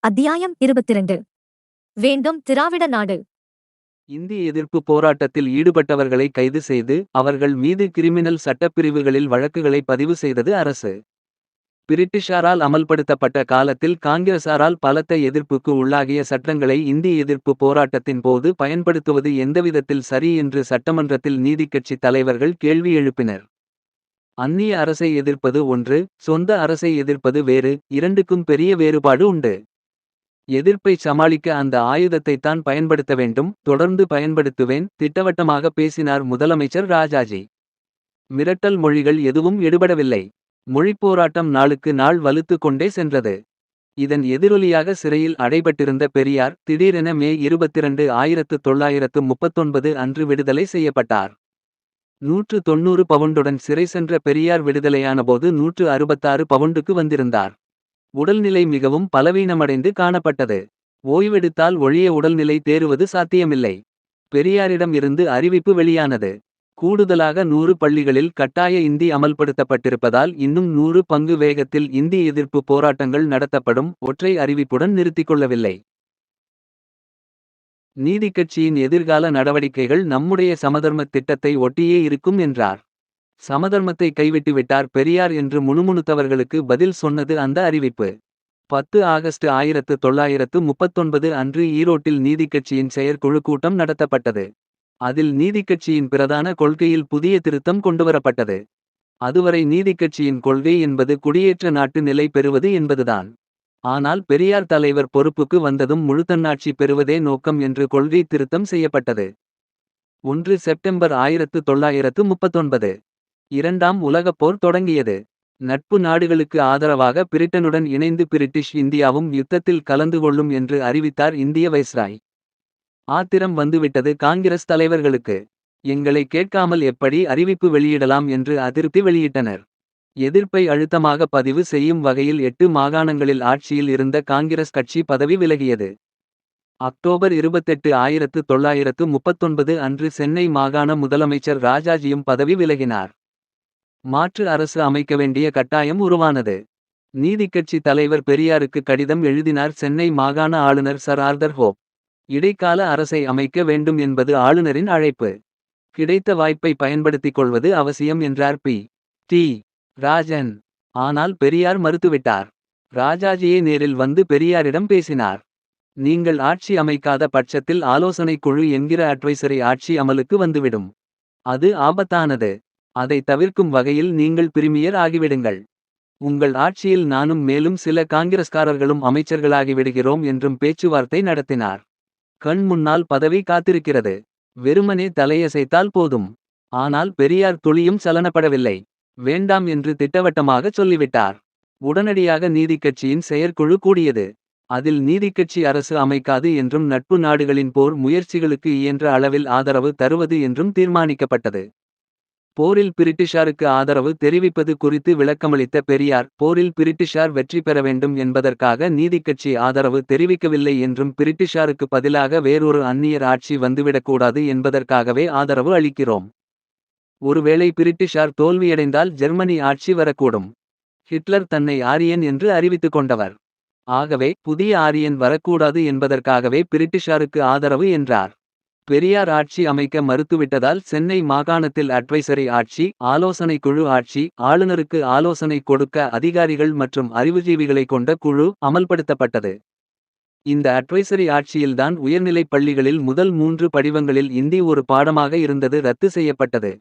அத்தியாயம் 22. வேண்டும் திராவிட நாடு. இந்தி எதிர்ப்பு போராட்டத்தில் ஈடுபட்டவர்களை கைது செய்து அவர்கள் மீது கிரிமினல் சட்டப்பிரிவுகளில் வழக்குகளை பதிவு செய்தது அரசு. பிரிட்டிஷாரால் அமல்படுத்தப்பட்ட காலத்தில் காங்கிரசாரால் பலத்த எதிர்ப்புக்கு உள்ளாகிய சட்டங்களை இந்தி எதிர்ப்பு போராட்டத்தின் போது பயன்படுத்துவது எந்தவிதத்தில் சரி என்று சட்டமன்றத்தில் நீதிக்கட்சி தலைவர்கள் கேள்வி எழுப்பினர். அந்நிய அரசை எதிர்ப்பது ஒன்று, சொந்த அரசை எதிர்ப்பது வேறு, இரண்டுக்கும் பெரிய வேறுபாடு உண்டு. எதிர்ப்பை சமாளிக்க அந்த ஆயுதத்தைத்தான் பயன்படுத்த வேண்டும், தொடர்ந்து பயன்படுத்துவேன், திட்டவட்டமாக பேசினார் முதலமைச்சர் ராஜாஜி. மிரட்டல் மொழிகள் எதுவும் எடுபடவில்லை. மொழிப்போராட்டம் நாளுக்கு நாள் வலுத்து கொண்டே சென்றது. இதன் எதிரொலியாக சிறையில் அடைபட்டிருந்த பெரியார் திடீரென மே 22, 1939 அன்று விடுதலை செய்யப்பட்டார். 190 பவுண்டுடன் சிறை சென்ற பெரியார் விடுதலையானபோது 166 பவுண்டுக்கு வந்திருந்தார். உடல்நிலை மிகவும் பலவீனமடைந்து காணப்பட்டது. ஓய்வெடுத்தால் ஒழிய உடல்நிலை தேறுவது சாத்தியமில்லை. பெரியாரிடம் இருந்து அறிவிப்பு வெளியானது. கூடுதலாக 100 பள்ளிகளில் கட்டாய இந்தி அமல்படுத்தப்பட்டிருப்பதால் இன்னும் 100 பங்கு வேகத்தில் இந்தி எதிர்ப்பு போராட்டங்கள் நடத்தப்படும். ஒற்றை அறிவிப்புடன் நிறுத்திக்கொள்ளவில்லை. நீதிக்கட்சியின் எதிர்கால நடவடிக்கைகள் நம்முடைய சமதர்மத் திட்டத்தை ஒட்டியே இருக்கும் என்றார். சமதர்மத்தை கைவிட்டுவிட்டார் பெரியார் என்று முணுமுணுத்தவர்களுக்கு பதில் சொன்னது அந்த அறிவிப்பு. 10 ஆகஸ்ட் 1939 அன்று ஈரோட்டில் நீதிக்கட்சியின் செயற்குழு கூட்டம் நடத்தப்பட்டது. அதில் நீதிக்கட்சியின் பிரதான கொள்கையில் புதிய திருத்தம் கொண்டுவரப்பட்டது. அதுவரை நீதிக்கட்சியின் கொள்கை என்பது குடியேற்ற நாட்டு நிலை பெறுவது என்பதுதான். ஆனால் பெரியார் தலைவர் பொறுப்புக்கு வந்ததும் முழுத்தன்னாட்சி பெறுவதே நோக்கம் என்று கொள்கை திருத்தம் செய்யப்பட்டது. 1 செப்டம்பர் 1939 இரண்டாம் உலகப் போர் தொடங்கியது. நட்பு நாடுகளுக்கு ஆதரவாக பிரிட்டனுடன் இணைந்து பிரிட்டிஷ் இந்தியாவும் யுத்தத்தில் கலந்து கொள்ளும் என்று அறிவித்தார் இந்திய வைஸ்ராய். ஆத்திரம் வந்துவிட்டது காங்கிரஸ் தலைவர்களுக்கு. எங்களை கேட்காமல் எப்படி அறிவிப்பு வெளியிடலாம் என்று அதிருப்தி வெளியிட்டனர். எதிர்ப்பை அழுத்தமாக பதிவு செய்யும் வகையில் 8 மாகாணங்களில் ஆட்சியில் இருந்த காங்கிரஸ் கட்சி பதவி விலகியது. அக்டோபர் 28, 1939 அன்று சென்னை மாகாண முதலமைச்சர் ராஜாஜியும் பதவி விலகினார். மாற்று அரசு அமைக்க வேண்டிய கட்டாயம் உருவானது. நீதிக்கட்சி தலைவர் பெரியாருக்கு கடிதம் எழுதினார் சென்னை மாகாண ஆளுநர் சர் ஆர்தர் ஹோப். இடைக்கால அரசை அமைக்க வேண்டும் என்பது ஆளுநரின் அழைப்பு. கிடைத்த வாய்ப்பை பயன்படுத்திக் கொள்வது அவசியம் என்றார் பி. டி. ராஜன். ஆனால் பெரியார் மறுத்துவிட்டார். ராஜாஜியே நேரில் வந்து பெரியாரிடம் பேசினார். நீங்கள் ஆட்சி அமைக்காத பட்சத்தில் ஆலோசனைக் குழு என்கிற அட்வைசரி ஆட்சி அமலுக்கு வந்துவிடும். அது ஆபத்தானது. அதை தவிர்க்கும் வகையில் நீங்கள் பிரிமியர் ஆகிவிடுங்கள். உங்கள் ஆட்சியில் நானும் மேலும் சில காங்கிரஸ்காரர்களும் அமைச்சர்களாகிவிடுகிறோம் என்றும் பேச்சுவார்த்தை நடத்தினார். கண் முன்னால் பதவி காத்திருக்கிறது. வெறுமனே தலையசைத்தால் போதும். ஆனால் பெரியார் துளியும் சலனப்படவில்லை. வேண்டாம் என்று திட்டவட்டமாகச் சொல்லிவிட்டார். உடனடியாக நீதிக்கட்சியின் செயற்குழு கூடியது. அதில் நீதிக்கட்சி அரசு அமைக்காது என்றும் நட்பு நாடுகளின் போர் முயற்சிகளுக்கு இயன்ற அளவில் ஆதரவு தருவது என்றும் தீர்மானிக்கப்பட்டது. போரில் பிரிட்டிஷாருக்கு ஆதரவு தெரிவிப்பது குறித்து விளக்கமளித்த பெரியார், போரில் பிரிட்டிஷார் வெற்றி பெற வேண்டும் என்பதற்காக நீதிக்கட்சி ஆதரவு தெரிவிக்கவில்லை என்றும் பிரிட்டிஷாருக்கு பதிலாக வேறொரு அந்நியர் ஆட்சி வந்துவிடக்கூடாது என்பதற்காகவே ஆதரவு அளிக்கிறோம். ஒருவேளை பிரிட்டிஷார் தோல்வியடைந்தால் ஜெர்மனி ஆட்சி வரக்கூடும். ஹிட்லர் தன்னை ஆரியன் என்று அறிவித்துக் கொண்டவர். ஆகவே புதிய ஆரியன் வரக்கூடாது என்பதற்காகவே பிரிட்டிஷாருக்கு ஆதரவு என்றார். பெரியார் ஆட்சி அமைக்க மறுத்துவிட்டதால் சென்னை மாகாணத்தில் அட்வைசரி ஆட்சி, ஆலோசனை குழு ஆட்சி, ஆளுநருக்கு ஆலோசனை கொடுக்க அதிகாரிகள் மற்றும் அறிவுஜீவிகளை கொண்ட குழு அமல்படுத்தப்பட்டது. இந்த அட்வைசரி ஆட்சியில்தான் உயர்நிலைப் பள்ளிகளில் முதல் 3 படிவங்களில் இந்தி ஒரு பாடமாக இருந்தது ரத்து செய்யப்பட்டது.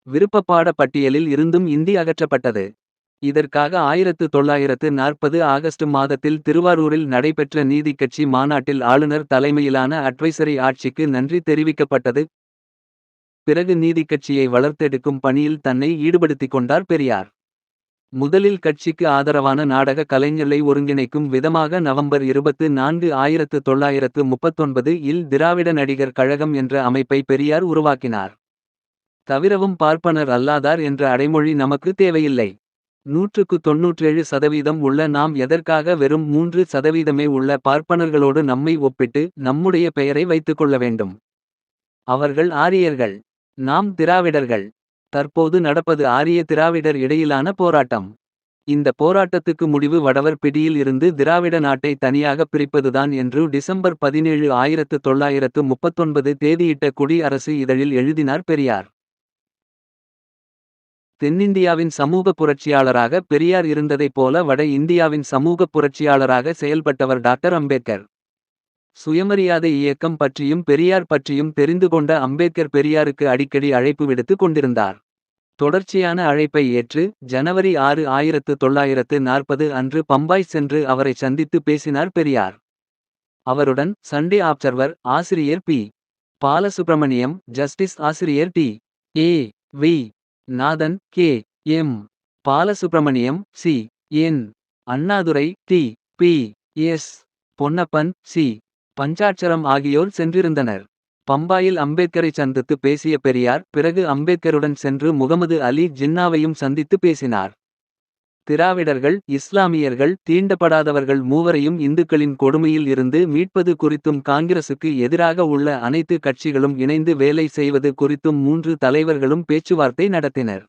விருப்பப்பாட பட்டியலில் இருந்தும் இந்தி அகற்றப்பட்டது. இதற்காக 1940 ஆகஸ்ட் மாதத்தில் திருவாரூரில் நடைபெற்ற நீதிக்கட்சி மாநாட்டில் ஆளுநர் தலைமையிலான அட்வைசரி ஆட்சிக்கு நன்றி தெரிவிக்கப்பட்டது. பிறகு நீதிக்கட்சியை வளர்த்தெடுக்கும் பணியில் தன்னை ஈடுபடுத்திக் கொண்டார் பெரியார். முதலில் கட்சிக்கு ஆதரவான நாடக கலைஞர்களை ஒருங்கிணைக்கும் விதமாக நவம்பர் 24, 1939 இல் திராவிட நடிகர் கழகம் என்ற அமைப்பை பெரியார் உருவாக்கினார். தவிரவும் பார்ப்பனர் அல்லாதார் என்ற அடைமொழி நமக்கு தேவையில்லை. 197% உள்ள நாம் எதற்காக வெறும் 3% உள்ள பார்ப்பனர்களோடு நம்மை ஒப்பிட்டு நம்முடைய பெயரை வைத்துக்கொள்ள வேண்டும். அவர்கள் ஆரியர்கள், நாம் திராவிடர்கள். தற்போது நடப்பது ஆரிய திராவிடர் இடையிலான போராட்டம். இந்த போராட்டத்துக்கு முடிவு வடவர் பிடியில் இருந்து திராவிட நாட்டை தனியாக பிரிப்பதுதான் என்று டிசம்பர் 17 1939 தேதியிட்ட குடி அரசு இதழில் எழுதினார் பெரியார். தென்னிந்தியாவின் சமூக புரட்சியாளராக பெரியார் இருந்ததைப் போல வட இந்தியாவின் சமூக புரட்சியாளராக செயல்பட்டவர் டாக்டர் அம்பேத்கர். சுயமரியாதை இயக்கம் பற்றியும் பெரியார் பற்றியும் தெரிந்து கொண்ட அம்பேத்கர் பெரியாருக்கு அடிக்கடி அழைப்பு விடுத்து கொண்டிருந்தார். தொடர்ச்சியான அழைப்பை ஏற்று ஜனவரி 6 1940 அன்று பம்பாய் சென்று அவரை சந்தித்து பேசினார் பெரியார். அவருடன் சண்டே ஆப்சர்வர் ஆசிரியர் பி. பாலசுப்ரமணியம், ஜஸ்டிஸ் ஆசிரியர் T. A. V. Nathan, K. M. Balasubramaniam, C. N. Annadurai, T. P. S. Ponnappan, C. Panchatcharam ஆகியோர் சென்றிருந்தனர். பம்பாயில் அம்பேத்கரை சந்தித்து பேசிய பெரியார் பிறகு அம்பேத்கருடன் சென்று முகமது அலி ஜின்னாவையும் சந்தித்து பேசினார். திராவிடர்கள், இஸ்லாமியர்கள், தீண்டப்படாதவர்கள் மூவரையும் இந்துக்களின் கொடுமையில் இருந்து மீட்பது குறித்தும் காங்கிரசுக்கு எதிராக உள்ள அனைத்து கட்சிகளும் இணைந்து வேலை செய்வது குறித்தும் 3 தலைவர்களும் பேச்சுவார்த்தை நடத்தினர்.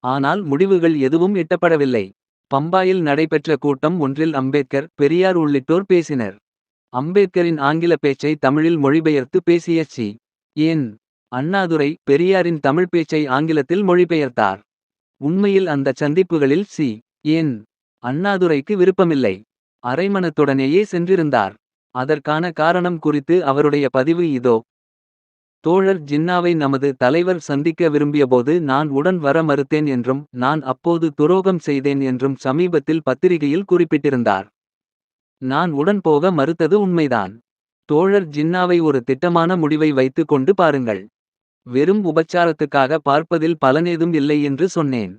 ஆனால் முடிவுகள் எதுவும் எட்டப்படவில்லை. பம்பாயில் நடைபெற்ற கூட்டம் ஒன்றில் அம்பேத்கர், பெரியார் உள்ளிட்டோர் பேசினர். அம்பேத்கரின் ஆங்கில பேச்சை தமிழில் மொழிபெயர்த்து பேசிய சி. என். அண்ணாதுரை பெரியாரின் தமிழ் பேச்சை ஆங்கிலத்தில் மொழிபெயர்த்தார். உண்மையில் அந்த சந்திப்புகளில் சி. என். அண்ணாதுரைக்கு விருப்பமில்லை. அரைமனத்துடனேயே சென்றிருந்தார். அதற்கான காரணம் குறித்து அவருடைய பதிவு இதோ. தோழர் ஜின்னாவை நமது தலைவர் சந்திக்க விரும்பியபோது நான் உடன் வர மறுத்தேன் என்றும் நான் அப்போது துரோகம் செய்தேன் என்றும் சமீபத்தில் பத்திரிகையில் குறிப்பிட்டிருந்தார். நான் உடன் போக மறுத்தது உண்மைதான். தோழர் ஜின்னாவை ஒரு திட்டமான முடிவை வைத்து கொண்டு பாருங்கள். வெறும் உபச்சாரத்துக்காக பார்ப்பதில் பலனேதும் இல்லை என்று சொன்னேன்.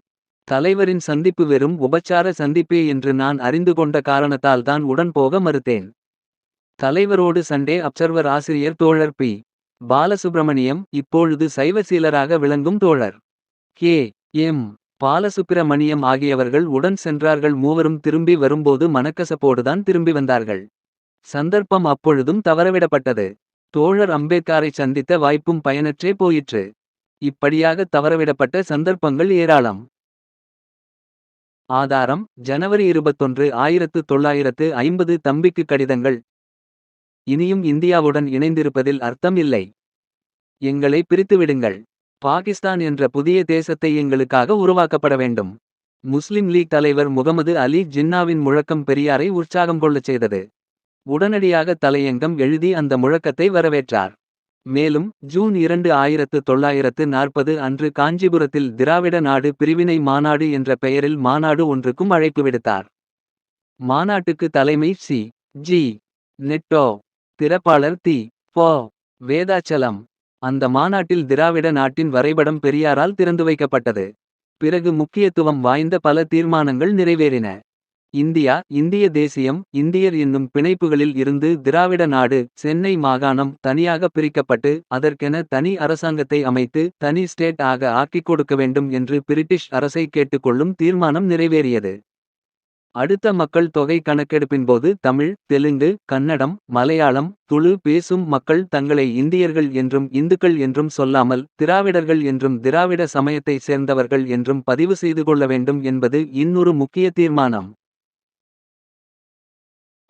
தலைவரின் சந்திப்பு வெறும் உபச்சார சந்திப்பே என்று நான் அறிந்து கொண்ட காரணத்தால் தான் உடன் போக மறுத்தேன். தலைவரோடு சண்டே அப்சர்வர் ஆசிரியர் தோழர் பி. பாலசுப்ரமணியம், இப்பொழுது சைவசீலராக விளங்கும் தோழர் கே. எம். பாலசுப்பிரமணியம் ஆகியவர்கள் உடன் சென்றார்கள். மூவரும் திரும்பி வரும்போது மனக்கசப்போடுதான் திரும்பி வந்தார்கள். சந்தர்ப்பம் அப்பொழுதும் தவறவிடப்பட்டது. தோழர் அம்பேத்கரை சந்தித்த வாய்ப்பும் பயனற்றே போயிற்று. இப்படியாக தவறவிடப்பட்ட சந்தர்ப்பங்கள் ஏராளம். ஆதாரம்: ஜனவரி 21 1950 தம்பிக்கு கடிதங்கள். இனியும் இந்தியாவுடன் இணைந்திருப்பதில் அர்த்தம் இல்லை. எங்களை பிரித்துவிடுங்கள். பாகிஸ்தான் என்ற புதிய தேசத்தை எங்களுக்காக உருவாக்கப்பட வேண்டும். முஸ்லிம் லீக் தலைவர் முகமது அலி ஜின்னாவின் முழக்கம் பெரியாரை உற்சாகம் கொள்ளச் செய்தது. உடனடியாக தலையங்கம் எழுதி அந்த முழக்கத்தை வரவேற்றார். மேலும் ஜூன் 2 1940 அன்று காஞ்சிபுரத்தில் திராவிட நாடு பிரிவினை மாநாடு என்ற பெயரில் மாநாடு ஒன்றுக்கும் அழைப்பு விடுத்தார். மாநாட்டுக்கு தலைமை சி. ஜி. நெட்டோ, திறப்பாளர் தி. பொ. வேதாச்சலம். அந்த மாநாட்டில் திராவிட நாட்டின் வரைபடம் பெரியாரால் திறந்து வைக்கப்பட்டது. பிறகு முக்கியத்துவம் வாய்ந்த பல தீர்மானங்கள் நிறைவேறின. இந்தியா, இந்திய தேசியம், இந்தியர் என்னும் பிணைப்புகளில் இருந்து திராவிட நாடு, சென்னை மாகாணம் தனியாக பிரிக்கப்பட்டு அதற்கென தனி அரசாங்கத்தை அமைத்து தனி ஸ்டேட் ஆக ஆக்கிக் கொடுக்க வேண்டும் என்று பிரிட்டிஷ் அரசை கேட்டுக்கொள்ளும் தீர்மானம் நிறைவேறியது. அடுத்த மக்கள் தொகை கணக்கெடுப்பின்போது தமிழ், தெலுங்கு, கன்னடம், மலையாளம், துளு பேசும் மக்கள் தங்களை இந்தியர்கள் என்றும் இந்துக்கள் என்றும் சொல்லாமல் திராவிடர்கள் என்றும் திராவிட சமயத்தை சேர்ந்தவர்கள் என்றும் பதிவு செய்து கொள்ள வேண்டும் என்பது இன்னொரு முக்கிய தீர்மானம்.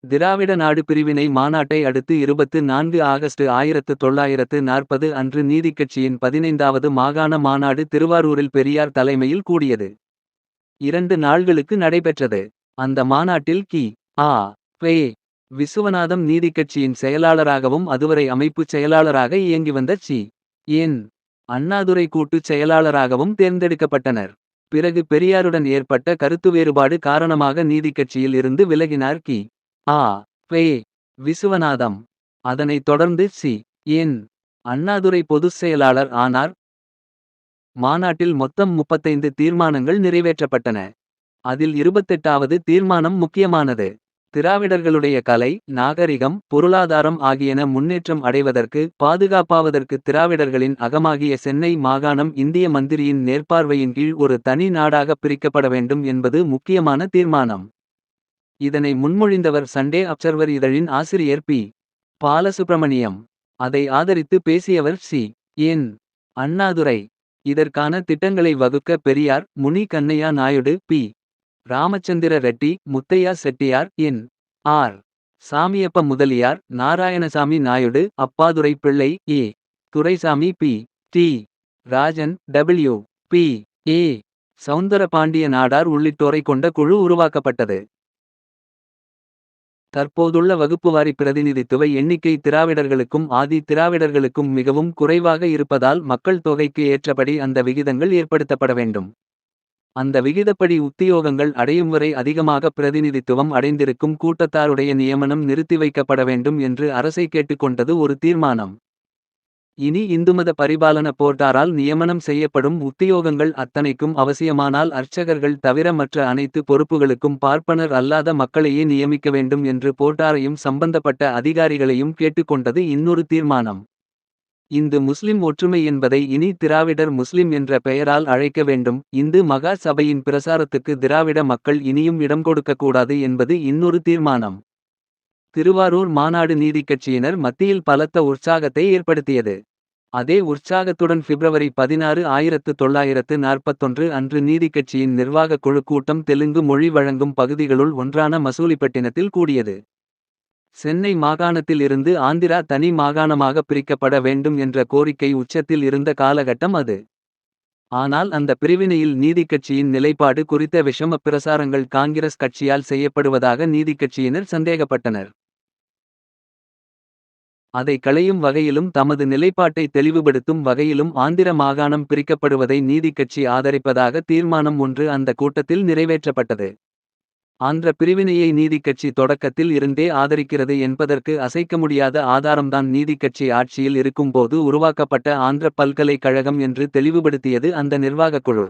திராவிட நாடு பிரிவினை மாநாட்டை அடுத்து 24 ஆகஸ்ட் 1940 அன்று நீதிக்கட்சியின் 15வது மாகாண மாநாடு திருவாரூரில் பெரியார் தலைமையில் கூடியது. 2 நாள்களுக்கு நடைபெற்றது. அந்த மாநாட்டில் கி. ஆ. பெ. விசுவநாதம் நீதிக்கட்சியின் செயலாளராகவும் அதுவரை அமைப்புச் செயலாளராக இயங்கி வந்த சி. என். அண்ணாதுரை கூட்டுச் செயலாளராகவும் தேர்ந்தெடுக்கப்பட்டனர். பிறகு பெரியாருடன் ஏற்பட்ட கருத்து வேறுபாடு காரணமாக நீதிக்கட்சியில் இருந்து விலகினார் கி. ஆ. பெ. விசுவநாதம். அதனைத் தொடர்ந்து சி. என். அண்ணாதுரை பொதுச் செயலாளர் ஆனார். மாநாட்டில் மொத்தம் 35 தீர்மானங்கள் நிறைவேற்றப்பட்டன. அதில் 28வது தீர்மானம் முக்கியமானது. திராவிடர்களுடைய கலை, நாகரிகம், பொருளாதாரம் ஆகியன முன்னேற்றம் அடைவதற்கு பாதுகாப்பாவதற்கு திராவிடர்களின் அகமாகிய சென்னை மாகாணம் இந்திய மந்திரியின் நேர்பார்வையின் கீழ் ஒரு தனி நாடாக பிரிக்கப்பட வேண்டும் என்பது முக்கியமான தீர்மானம். இதனை முன்மொழிந்தவர் சண்டே அப்சர்வர் இதழின் ஆசிரியர் பி. பாலசுப்ரமணியம். அதை ஆதரித்து பேசியவர் சி. என். அண்ணாதுரை. இதற்கான திட்டங்களை வகுக்க Periyar, Muni Kannaiya Naidu, P. Ramachandra Reddy, Muthiah Chettiar, N. R. Samiappa Mudaliar, Narayanasamy Naidu, Appadurai Pillai, A. Duraisamy, P. T. Rajan, W. P. A. Soundarapandiya Nadar உள்ளிட்டோரை கொண்ட குழு உருவாக்கப்பட்டது. தற்போதுள்ள வகுப்புவாரி பிரதிநிதித்துவ எண்ணிக்கை திராவிடர்களுக்கும் ஆதி திராவிடர்களுக்கும் மிகவும் குறைவாக இருப்பதால் மக்கள் தொகைக்கு ஏற்றபடி அந்த விகிதங்கள் ஏற்படுத்தப்பட வேண்டும். அந்த விகிதப்படி உத்தியோகங்கள் அடையும் வரை அதிகமாக பிரதிநிதித்துவம் அடைந்திருக்கும் கூட்டத்தாருடைய நியமனம் நிறுத்தி வைக்கப்பட வேண்டும் என்று அரசை கேட்டுக்கொண்டது ஒரு தீர்மானம். இனி இந்துமத பரிபாலன போர்டாரால் நியமனம் செய்யப்படும் உத்தியோகங்கள் அத்தனைக்கும் அவசியமானால் அர்ச்சகர்கள் தவிர மற்ற அனைத்து பொறுப்புகளுக்கும் பார்ப்பனர் அல்லாத மக்களையே நியமிக்க வேண்டும் என்று போர்டாரையும் சம்பந்தப்பட்ட அதிகாரிகளையும் கேட்டுக்கொண்டது இன்னொரு தீர்மானம். இந்து முஸ்லிம் ஒற்றுமை என்பதை இனி திராவிடர் முஸ்லிம் என்ற பெயரால் அழைக்க வேண்டும். இந்து மகா சபையின் பிரசாரத்துக்கு திராவிட மக்கள் இனியும் இடம் கொடுக்கக்கூடாது என்பது இன்னொரு தீர்மானம். திருவாரூர் மாநாடு நீதிக்கட்சியினர் மத்தியில் பலத்த உற்சாகத்தை ஏற்படுத்தியது. அதே உற்சாகத்துடன் பிப்ரவரி 16, 1941 அன்று நீதிக்கட்சியின் நிர்வாக குழு கூட்டம் தெலுங்கு மொழி வழங்கும் பகுதிகளுள் ஒன்றான மசூலிப்பட்டினத்தில் கூடியது. சென்னை மாகாணத்தில் இருந்து ஆந்திரா தனி மாகாணமாக பிரிக்கப்பட வேண்டும் என்ற கோரிக்கை உச்சத்தில் இருந்த காலகட்டம் அது. ஆனால் அந்த பிரிவினையில் நீதிக்கட்சியின் நிலைப்பாடு குறித்த விஷம பிரசாரங்கள் காங்கிரஸ் கட்சியால் செய்யப்படுவதாக நீதிக்கட்சியினர் சந்தேகப்பட்டனர். அதை களையும் வகையிலும் தமது நிலைப்பாட்டை தெளிவுபடுத்தும் வகையிலும் ஆந்திர மாகாணம் பிரிக்கப்படுவதை நீதிக்கட்சி ஆதரிப்பதாக தீர்மானம் ஒன்று அந்த கூட்டத்தில் நிறைவேற்றப்பட்டது. ஆந்திர பிரிவினையை நீதிக்கட்சி தொடக்கத்தில் இருந்தே ஆதரிக்கிறது என்பதற்கு அசைக்க முடியாத ஆதாரம்தான் நீதிக்கட்சி ஆட்சியில் இருக்கும்போது உருவாக்கப்பட்ட ஆந்திர பல்கலைக்கழகம் என்று தெளிவுபடுத்தியது அந்த நிர்வாகக் குழு.